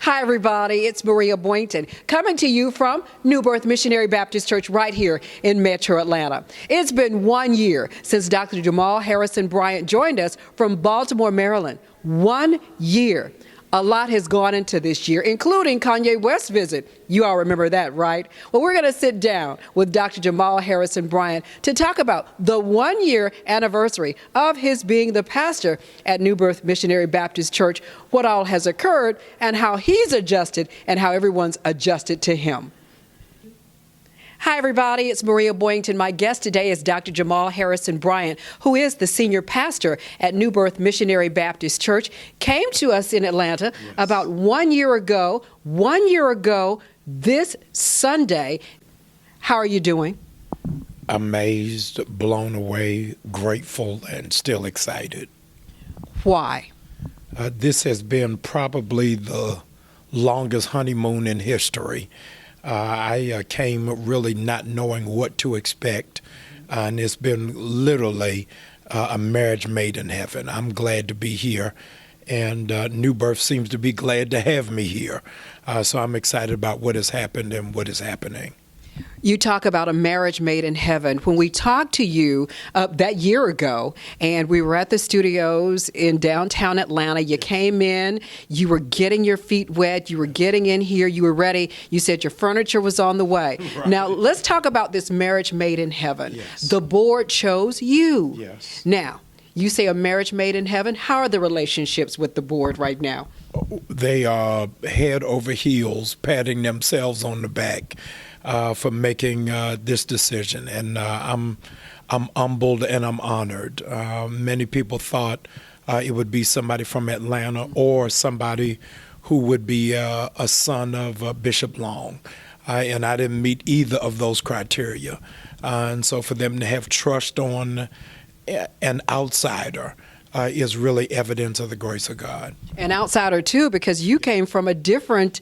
Hi, everybody. It's Maria Boynton coming to you from New Birth Missionary Baptist Church right here in Metro Atlanta. It's been 1 year since Dr. Jamal Harrison Bryant joined us from Baltimore, Maryland. 1 year. A lot has gone into this year, including Kanye West's visit. You all remember that, right? Well, we're going to sit down with Dr. Jamal Harrison Bryant to talk about the 1 year anniversary of his being the pastor at New Birth Missionary Baptist Church, what all has occurred, and how he's adjusted and how everyone's adjusted to him. Hi, everybody. It's Maria Boynton. My guest today is Dr. Jamal Harrison Bryant, who is the senior pastor at New Birth Missionary Baptist Church. Came to us in Atlanta about 1 year ago. 1 year ago this Sunday. How are you doing? Amazed, blown away, grateful, and still excited. Why? This has been probably the longest honeymoon in history. I came really not knowing what to expect, and it's been literally a marriage made in heaven. I'm glad to be here, and New Birth seems to be glad to have me here. So I'm excited about what has happened and what is happening. You talk about a marriage made in heaven. When we talked to you that year ago, and we were at the studios in downtown Atlanta, you came in, you were getting your feet wet, you were getting in here, you were ready. You said your furniture was on the way. Right. Now, let's talk about this marriage made in heaven. Yes. The board chose you. Yes. Now, you say a marriage made in heaven. How are the relationships with the board right now? They are head over heels, patting themselves on the back for making this decision, and I'm humbled and I'm honored. Many people thought it would be somebody from Atlanta or somebody who would be a son of Bishop Long, and I didn't meet either of those criteria. And so for them to have trust on an outsider is really evidence of the grace of God. An outsider, too, because you came from a different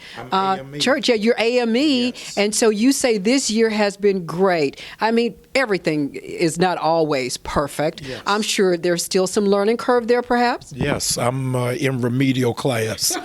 church. Yeah, you're AME, yes. And so you say this year has been great. I mean, everything is not always perfect. Yes. I'm sure there's still some learning curve there, perhaps? Yes, I'm in remedial class,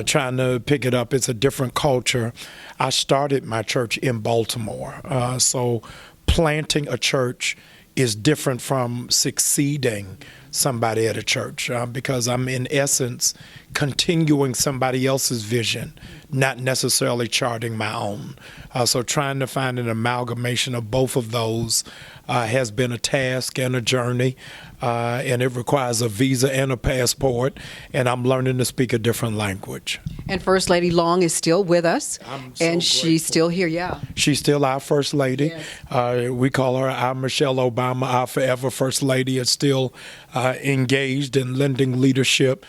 trying to pick it up. It's a different culture. I started my church in Baltimore, so planting a church is different from succeeding somebody at a church because I'm in essence continuing somebody else's vision, not necessarily charting my own. So trying to find an amalgamation of both of those has been a task and a journey, and it requires a visa and a passport, and I'm learning to speak a different language. And First Lady Long is still with us, I'm so and grateful. She's still here, yeah. She's still our First Lady. Yes. We call her our Michelle Obama, our forever First Lady, is still engaged in lending leadership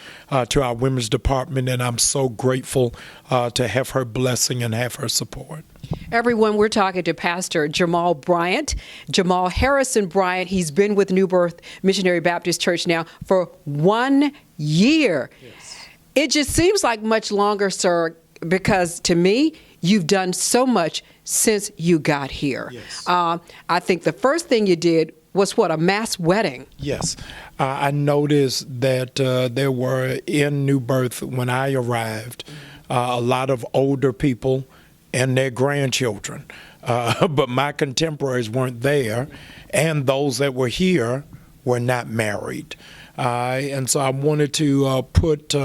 to our women's department, and I'm so grateful to have her blessing and have her support. Everyone, we're talking to Pastor Jamal Bryant, Jamal Harrison Bryant. He's been with New Birth Missionary Baptist Church now for 1 year. Yes. It just seems like much longer, sir, because to me, you've done so much since you got here. Yes. I think the first thing you did was a mass wedding. Yes. I noticed that there were in New Birth when I arrived a lot of older people and their grandchildren. But my contemporaries weren't there, and those that were here were not married. And so I wanted to put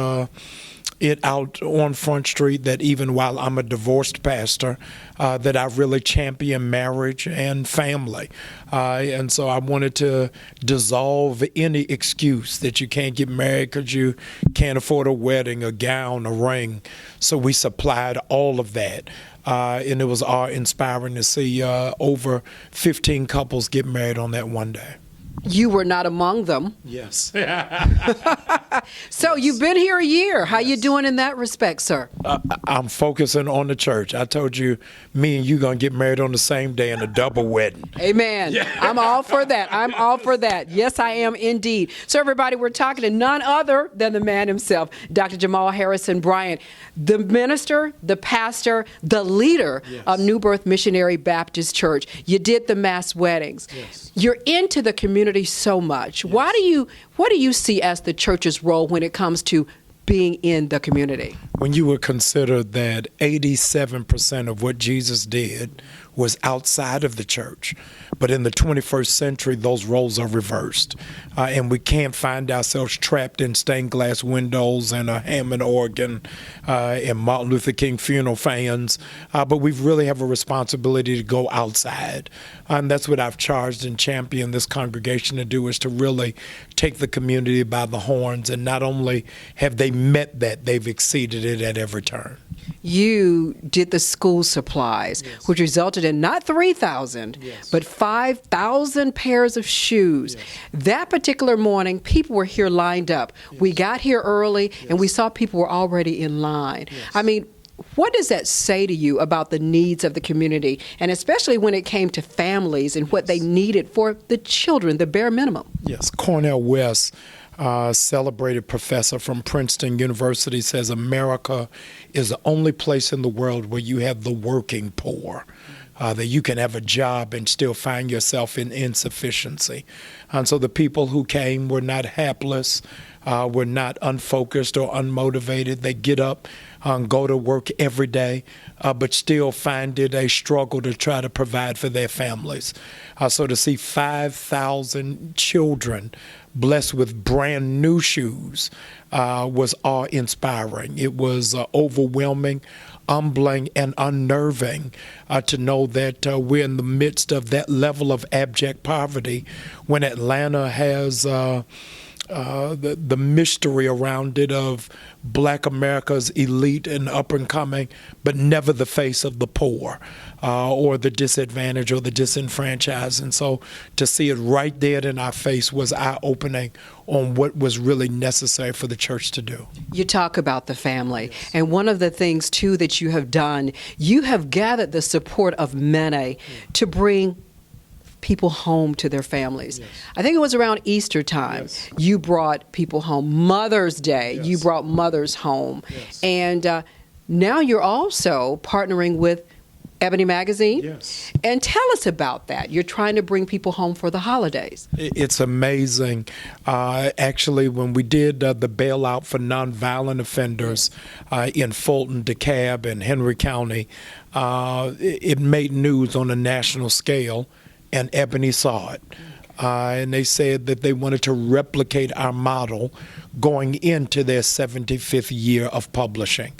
it out on Front Street that even while I'm a divorced pastor, that I really champion marriage and family. And so I wanted to dissolve any excuse that you can't get married because you can't afford a wedding, a gown, a ring. So we supplied all of that. And it was awe-inspiring to see over 15 couples get married on that one day. You were not among them. Yes. So you've been here a year. How you doing in that respect, sir? I'm focusing on the church. I told you, me and you going to get married on the same day in a double wedding. Amen. Yeah. I'm all for that. I'm all for that. Yes, I am indeed. So everybody, we're talking to none other than the man himself, Dr. Jamal Harrison Bryant, the minister, the pastor, the leader of New Birth Missionary Baptist Church. You did the mass weddings. Yes. You're into the community so much. Yes. What do you see as the church's role when it comes to being in the community. When you would consider that 87% of what Jesus did was outside of the church, but in the 21st century, those roles are reversed. And we can't find ourselves trapped in stained glass windows and a Hammond organ and Martin Luther King funeral fans, but we really have a responsibility to go outside. And that's what I've charged and championed this congregation to do, is to really take the community by the horns. And not only have they met that, they've exceeded it at every turn. You did the school supplies, Yes. which resulted in not 3,000, Yes. but 5,000 pairs of shoes. Yes. That particular morning, people were here lined up. Yes. We got here early, Yes. and we saw people were already in line. Yes. I mean, what does that say to you about the needs of the community, and especially when it came to families and what they needed for the children, the bare minimum? Yes, Cornel West, celebrated professor from Princeton University, says America is the only place in the world where you have the working poor, that you can have a job and still find yourself in insufficiency. And so the people who came were not hapless, were not unfocused or unmotivated. They get up and go to work every day, but still find it a struggle to try to provide for their families. So to see 5,000 children blessed with brand new shoes was awe-inspiring. It was overwhelming, humbling, and unnerving to know that we're in the midst of that level of abject poverty when Atlanta has the mystery around it of Black America's elite and up and coming, but never the face of the poor or the disadvantaged or the disenfranchised. And so to see it right there in our face was eye-opening on what was really necessary for the church to do. You talk about the family, and one of the things, too, that you have done, you have gathered the support of many to bring people home to their families. Yes. I think it was around Easter time. Yes. You brought people home. Mother's Day, Yes. you brought mothers home. Yes. And now you're also partnering with Ebony Magazine. Yes. And tell us about that. You're trying to bring people home for the holidays. It's amazing. Actually, when we did the bailout for nonviolent offenders in Fulton, DeKalb, and Henry County, it made news on a national scale, and Ebony saw it. And they said that they wanted to replicate our model going into their 75th year of publishing.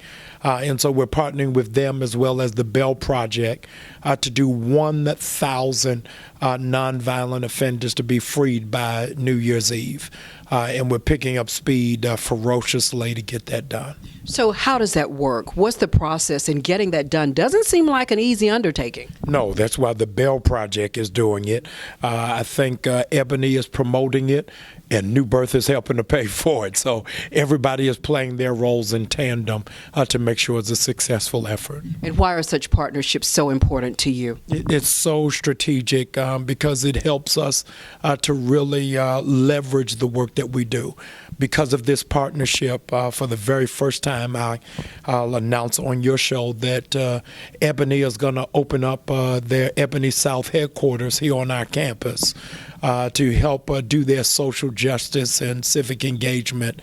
And so we're partnering with them as well as the Bell Project to do 1,000 nonviolent offenders to be freed by New Year's Eve. And we're picking up speed ferociously to get that done. So how does that work? What's the process in getting that done? Doesn't seem like an easy undertaking. No, that's why the Bell Project is doing it. I think Ebony is promoting it, and New Birth is helping to pay for it. So everybody is playing their roles in tandem to make sure it's a successful effort. And why are such partnerships so important to you? It's so strategic because it helps us to really leverage the work that we do. Because of this partnership, for the very first time, I'll announce on your show that Ebony is going to open up their Ebony South headquarters here on our campus to help do their social justice and civic engagement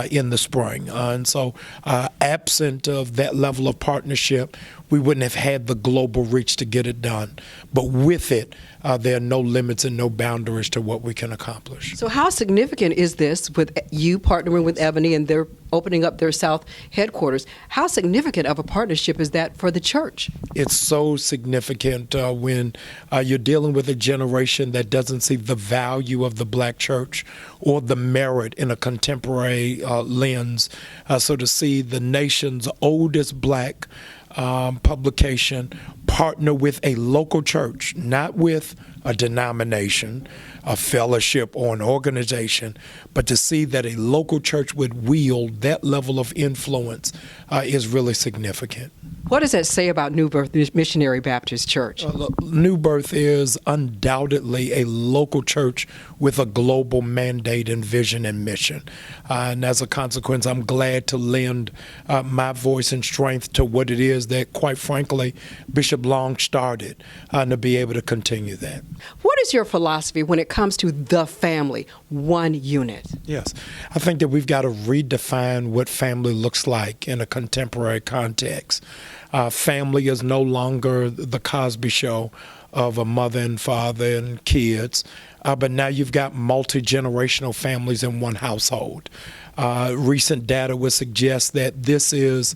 in the spring. And so absent of that level of partnership, we wouldn't have had the global reach to get it done. But with it, there are no limits and no boundaries to what we can accomplish. So how significant is this with you partnering with Ebony and they're opening up their South headquarters? How significant of a partnership is that for the church? It's so significant when you're dealing with a generation that doesn't see the value of the Black church or the merit in a contemporary lens. So to see the nation's oldest Black publication partner with a local church, not with a denomination, a fellowship, or an organization, but to see that a local church would wield that level of influence is really significant. What does that say about New Birth Missionary Baptist Church? New Birth is undoubtedly a local church with a global mandate and vision and mission. And as a consequence, I'm glad to lend my voice and strength to what it is that, quite frankly, Bishop Long started, and to be able to continue that. What is your philosophy when it comes to the family, one unit? Yes. I think that we've got to redefine what family looks like in a contemporary context. Family is no longer the Cosby Show of a mother and father and kids, but now you've got multi-generational families in one household. Recent data would suggest that this is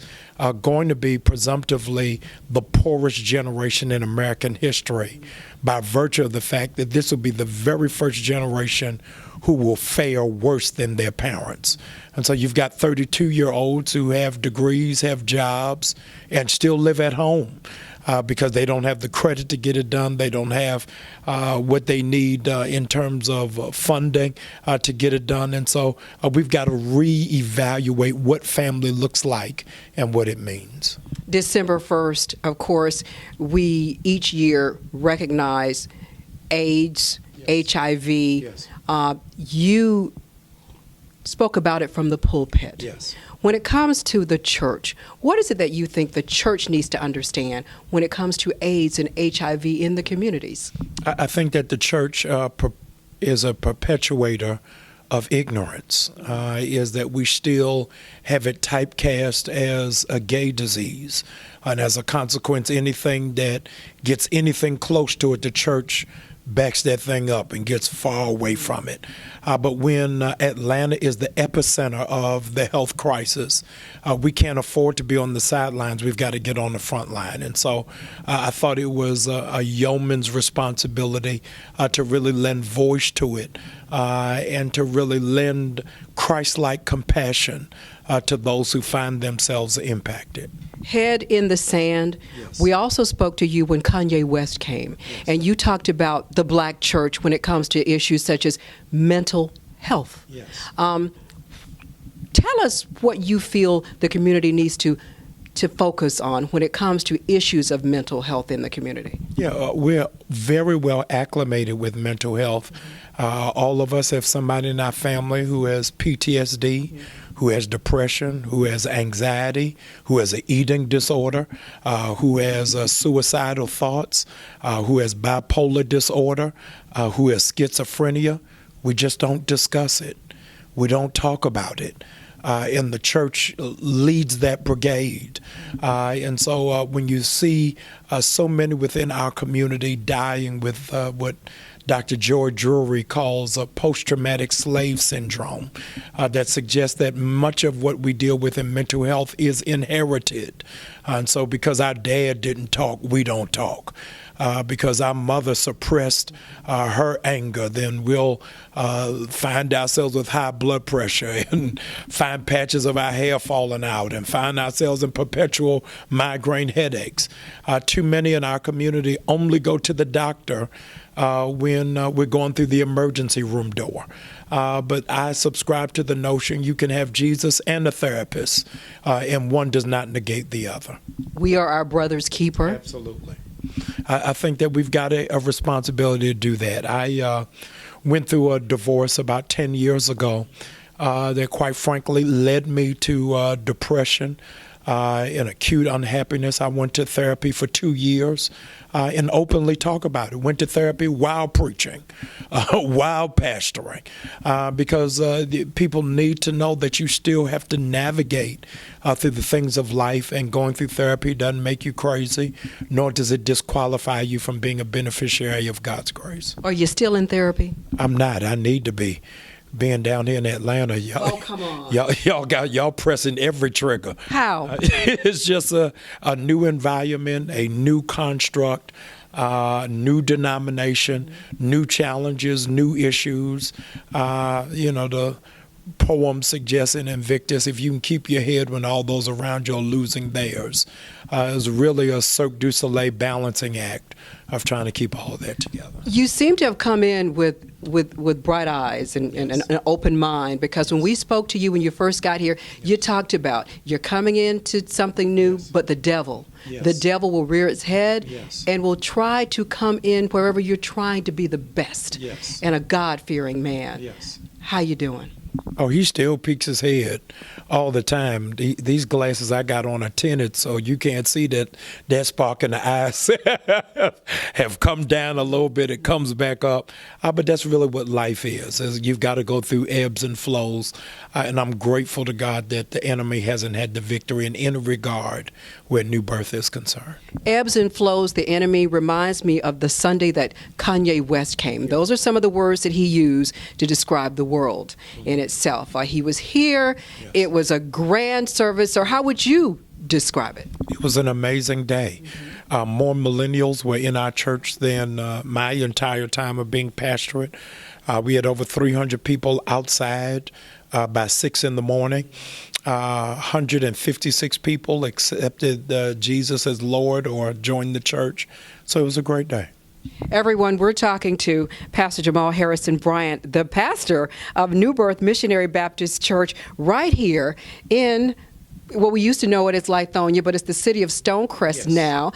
going to be presumptively the poorest generation in American history by virtue of the fact that this will be the very first generation who will fare worse than their parents. And so you've got 32-year-olds who have degrees, have jobs, and still live at home. Because they don't have the credit to get it done. They don't have what they need in terms of funding to get it done. And so we've got to reevaluate what family looks like and what it means. December 1st, of course, we each year recognize AIDS, yes. HIV. Yes. You spoke about it from the pulpit. Yes. When it comes to the church, what is it that you think the church needs to understand when it comes to AIDS and HIV in the communities? I think that the church is a perpetuator of ignorance, is that we still have it typecast as a gay disease. And as a consequence, anything that gets anything close to it, the church backs that thing up and gets far away from it. But when Atlanta is the epicenter of the health crisis, we can't afford to be on the sidelines. We've got to get on the front line. And so I thought it was a yeoman's responsibility to really lend voice to it and to really lend Christ-like compassion to those who find themselves impacted. Head in the sand. Yes. We also spoke to you when Kanye West came, yes. And you talked about the black church when it comes to issues such as mental health. Yes. Tell us what you feel the community needs to focus on when it comes to issues of mental health in the community. Yeah, we're very well acclimated with mental health. All of us have somebody in our family who has PTSD, who has depression, who has anxiety, who has an eating disorder, who has suicidal thoughts, who has bipolar disorder, who has schizophrenia. We just don't discuss it. We don't talk about it. And the church leads that brigade. And so when you see so many within our community dying with what Dr. George Drury calls a post-traumatic slave syndrome, that suggests that much of what we deal with in mental health is inherited. And so because our dad didn't talk, we don't talk. Because our mother suppressed her anger, then we'll find ourselves with high blood pressure and find patches of our hair falling out and find ourselves in perpetual migraine headaches. Too many in our community only go to the doctor when we're going through the emergency room door. But I subscribe to the notion you can have Jesus and a therapist, and one does not negate the other. We are our brother's keeper. Absolutely. I think that we've got a responsibility to do that. I went through a divorce about 10 years ago that quite frankly led me to depression and acute unhappiness. I went to therapy for 2 years and openly talk about it. Went to therapy while preaching, while pastoring, because people need to know that you still have to navigate through the things of life, and going through therapy doesn't make you crazy, nor does it disqualify you from being a beneficiary of God's grace. Are you still in therapy? I'm not. I need to be. Being down here in Atlanta, y'all, come on. y'all pressing every trigger. How? It's just a new environment, a new construct, new denomination, new challenges, new issues. The poem suggests in Invictus, if you can keep your head when all those around you are losing theirs. It's really a Cirque du Soleil balancing act of trying to keep all of that together. You seem to have come in with bright eyes and an open mind, because when we spoke to you when you first got here, you talked about you're coming into something new, but the devil will rear its head and will try to come in wherever you're trying to be the best and a God-fearing man. How you doing? Oh, he still peeks his head all the time. These glasses I got on are tinted, so you can't see that spark in the eyes have come down a little bit. It comes back up. But that's really what life is you've got to go through ebbs and flows. And I'm grateful to God that the enemy hasn't had the victory in any regard where New Birth is concerned. Ebbs and flows, the enemy, reminds me of the Sunday that Kanye West came. Those are some of the words that he used to describe the world in itself. He was here. Yes. It was a grand service. Or how would you describe it? It was an amazing day. More millennials were in our church than my entire time of being pastorate. We had over 300 people outside by 6 in the morning. 156 people accepted Jesus as Lord or joined the church. So it was a great day. Everyone, we're talking to Pastor Jamal Harrison Bryant, the pastor of New Birth Missionary Baptist Church right here in what we used to know it as Lithonia, but it's the city of Stonecrest now.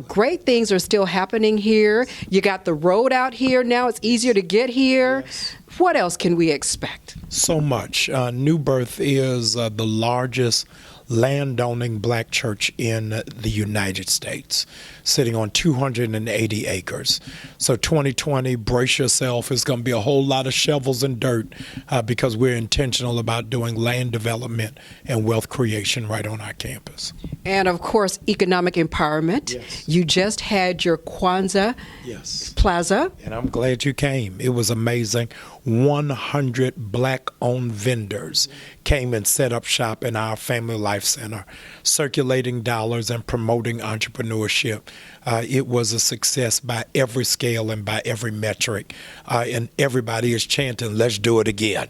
Great things are still happening here. You got the road out here now. It's easier to get here. Yes. What else can we expect? So much. New Birth is the largest landowning black church in the United States, sitting on 280 acres. So 2020, brace yourself. It's going to be a whole lot of shovels and dirt because we're intentional about doing land development and wealth creation right on our campus. And of course, economic empowerment. Yes. You just had your Kwanzaa Plaza. And I'm glad you came. It was amazing. 100 black-owned vendors came and set up shop in our Family Life Center, circulating dollars and promoting entrepreneurship. It was a success by every scale and by every metric. And everybody is chanting, let's do it again.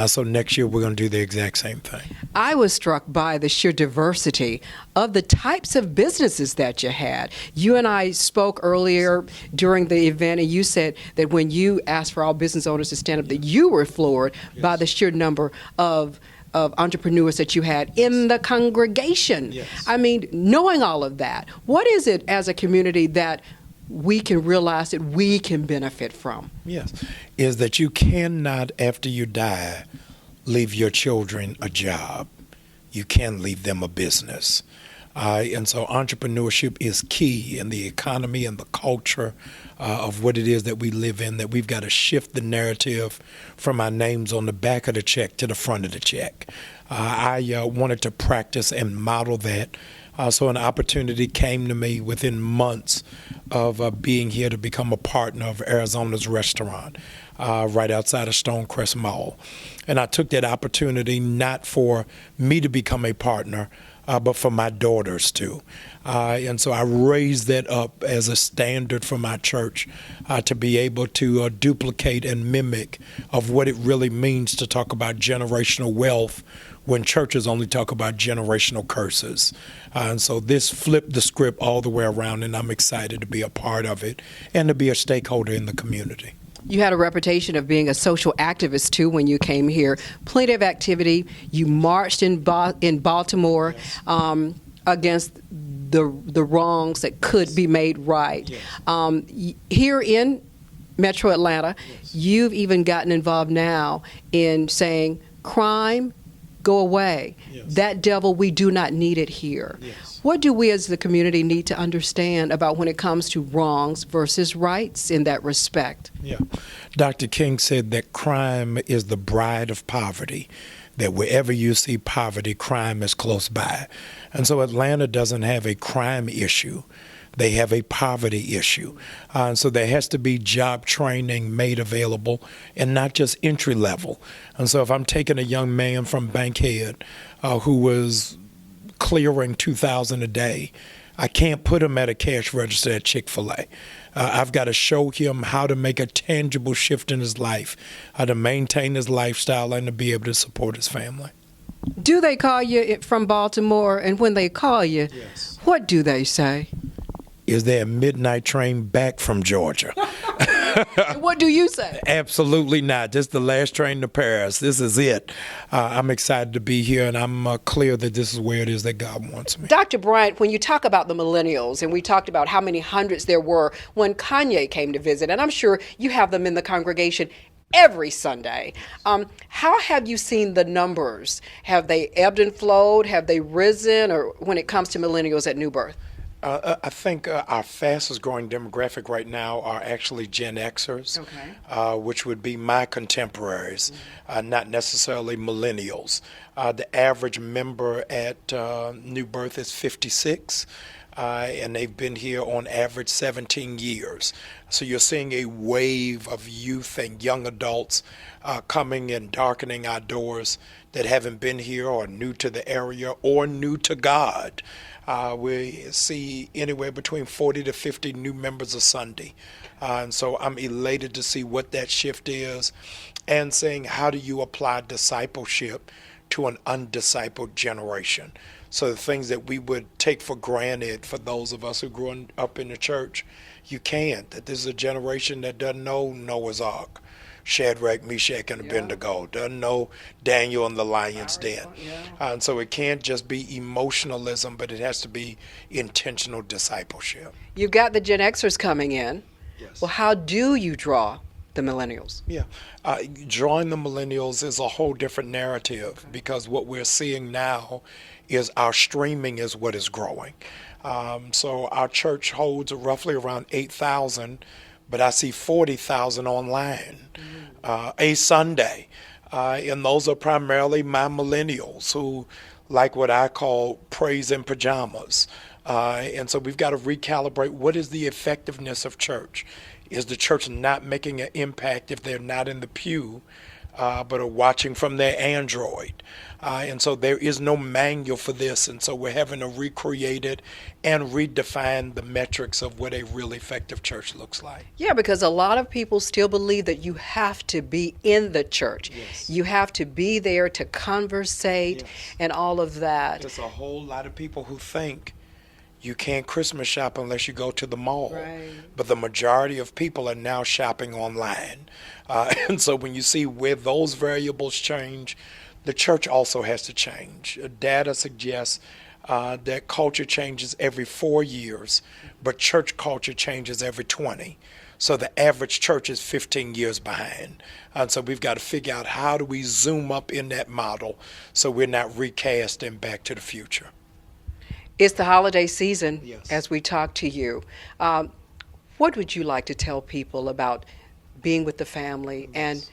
So next year, we're going to do the exact same thing. I was struck by the sheer diversity of the types of businesses that you had. You and I spoke earlier during the event, and you said that when you asked for all business owners to stand up, that you were floored by the sheer number of entrepreneurs that you had in the congregation. Yes. I mean, knowing all of that, what is it as a community that we can realize that we can benefit from? Yes, is that you cannot, after you die, leave your children a job. You can leave them a business. And so entrepreneurship is key in the economy and the culture of what it is that we live in, that we've got to shift the narrative from our names on the back of the check to the front of the check. I wanted to practice and model that. So an opportunity came to me within months of being here to become a partner of Arizona's restaurant right outside of Stonecrest Mall. And I took that opportunity not for me to become a partner, but for my daughters too. And so I raised that up as a standard for my church to be able to duplicate and mimic of what it really means to talk about generational wealth when churches only talk about generational curses. And so this flipped the script all the way around, and I'm excited to be a part of it and to be a stakeholder in the community. You had a reputation of being a social activist, too, when you came here. Plenty of activity. You marched in Baltimore against the wrongs that could be made right. Yes. Here in Metro Atlanta, you've even gotten involved now in saying crime, go away. Yes. That devil, we do not need it here. Yes. What do we as the community need to understand about when it comes to wrongs versus rights in that respect? Yeah. Dr. King said that crime is the bride of poverty, that wherever you see poverty, crime is close by. And so Atlanta doesn't have a crime issue. They have a poverty issue. And so there has to be job training made available and not just entry level. And so if I'm taking a young man from Bankhead who was clearing $2,000 a day, I can't put him at a cash register at Chick-fil-A. I've got to show him how to make a tangible shift in his life, how to maintain his lifestyle and to be able to support his family. Do they call you from Baltimore? And when they call you, yes, what do they say? Is there a midnight train back from Georgia? What do you say? Absolutely not. Just the last train to Paris. This is it. I'm excited to be here, and I'm clear that this is where it is that God wants me. Dr. Bryant, when you talk about the millennials, and we talked about how many hundreds there were when Kanye came to visit, and I'm sure you have them in the congregation, every Sunday. How have you seen the numbers? Have they ebbed and flowed? Have they risen? Or when it comes to millennials at New Birth? I think our fastest growing demographic right now are actually Gen Xers, which would be my contemporaries, not necessarily millennials. The average member at New Birth is 56. And they've been here on average 17 years. So you're seeing a wave of youth and young adults coming and darkening our doors that haven't been here or new to the area or new to God. We see anywhere between 40 to 50 new members a Sunday. And so I'm elated to see what that shift is and saying, how do you apply discipleship to an undiscipled generation? So the things that we would take for granted for those of us who grew up in the church, you can't. That this is a generation that doesn't know Noah's Ark, Shadrach, Meshach, and Abednego, doesn't know Daniel and the lion's den. And so it can't just be emotionalism, but it has to be intentional discipleship. You've got the Gen Xers coming in. Yes. Well, how do you draw the millennials? Drawing the millennials is a whole different narrative because what we're seeing now is our streaming is what is growing. So our church holds roughly around 8,000, but I see 40,000 online a Sunday. And those are primarily my millennials who like what I call praise in pajamas. And so we've got to recalibrate what is the effectiveness of church. Is the church not making an impact if they're not in the pew, but are watching from their Android? And so there is no manual for this. And so we're having to recreate it and redefine the metrics of what a really effective church looks like. Yeah, because a lot of people still believe that you have to be in the church. Yes. You have to be there to conversate and all of that. There's a whole lot of people who think you can't Christmas shop unless you go to the mall. Right. But the majority of people are now shopping online. And so when you see where those variables change, the church also has to change. Data suggests that culture changes every 4 years, but church culture changes every 20. So the average church is 15 years behind. And so we've got to figure out how do we zoom up in that model so we're not recasting Back to the Future. It's the holiday season. Yes. As we talk to you. What would you like to tell people about being with the family and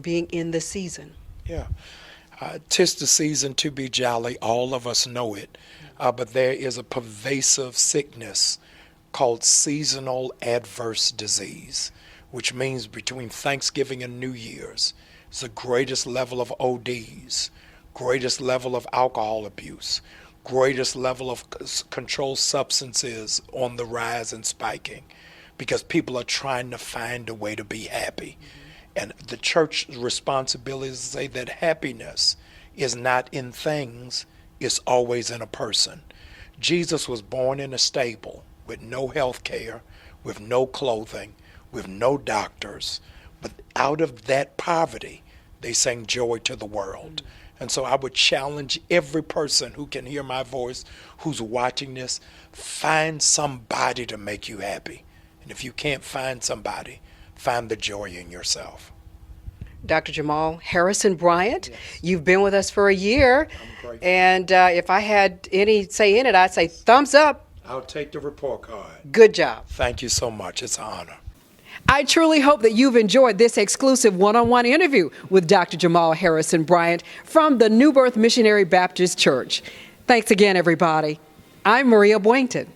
being in the season? Yeah. 'Tis the season to be jolly. All of us know it. But there is a pervasive sickness called seasonal adverse disease, which means between Thanksgiving and New Year's, it's the greatest level of ODs, greatest level of alcohol abuse, greatest level of controlled substances on the rise and spiking, because people are trying to find a way to be happy. And the church's responsibility is to say that happiness is not in things, it's always in a person. Jesus was born in a stable with no health care, with no clothing, with no doctors. But out of that poverty, they sang joy to the world. And so I would challenge every person who can hear my voice, who's watching this, find somebody to make you happy. And if you can't find somebody, find the joy in yourself. Dr. Jamal Harrison Bryant, you've been with us for a year. I'm grateful. And if I had any say in it, I'd say thumbs up. I'll take the report card. Good job. Thank you so much. It's an honor. I truly hope that you've enjoyed this exclusive one-on-one interview with Dr. Jamal Harrison Bryant from the New Birth Missionary Baptist Church. Thanks again, everybody. I'm Maria Boynton.